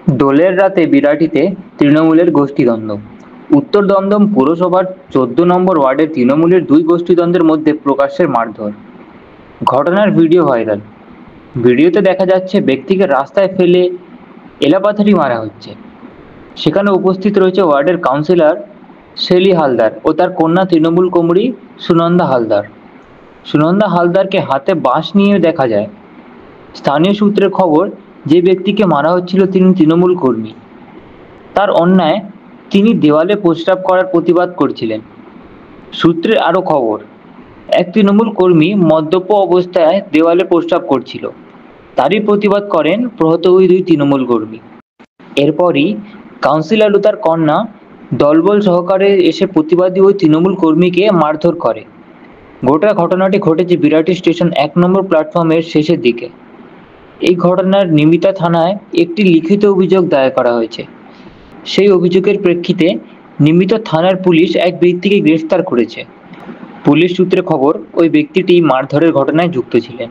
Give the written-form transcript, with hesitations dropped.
দোলের রাতে বিরাটিতে তৃণমূলের গোষ্ঠীদ্বন্দ্ব। উত্তর দমদম পুরসভার ১৪ নম্বর ওয়ার্ডের তৃণমূলের দুই গোষ্ঠীদ্বন্দ্বের মধ্যে প্রকাশ্যে মারধর। ঘটনার ভিডিও ভাইরাল। ভিডিওতে দেখা যাচ্ছে ব্যক্তিকে রাস্তায় ফেলে এলোপাথারি মারা হচ্ছে। সেখানে উপস্থিত রয়েছে ওয়ার্ডের কাউন্সিলর শেলি হালদার ও তার কন্যা তৃণমূল কর্মী সুনন্দা হালদার। সুনন্দা হালদারকে হাতে বাঁশ নিয়ে দেখা যায়। স্থানীয় সূত্রের খবর, যে ব্যক্তিকে মারা হচ্ছিল তিনি তৃণমূল কর্মী। তার অন্যায় তিনি দেওয়ালে প্রস্রাব করার প্রতিবাদ করছিলেন। সূত্রের আরও খবর, এক তৃণমূল কর্মী মদ্যপ অবস্থায় দেওয়ালে প্রস্রাব করছিল। তারই প্রতিবাদ করেন প্রহত ওই দুই তৃণমূল কর্মী। এরপরই কাউন্সিলর ও তার কন্যা দলবল সহকারে এসে প্রতিবাদী ওই তৃণমূল কর্মীকে মারধর করে। গোটা ঘটনাটি ঘটেছে বিরাটি স্টেশন ১ নম্বর প্ল্যাটফর্মের শেষের দিকে। এই ঘটনার নিমিতা থানায় একটি লিখিত অভিযোগ দায়ের করা হয়েছে। সেই অভিযোগের প্রেক্ষিতে নিমিত থানার পুলিশ এক ব্যক্তিকে গ্রেফতার করেছে। পুলিশ সূত্রে খবর, ওই ব্যক্তিটি মারধরের ঘটনায় যুক্ত ছিলেন।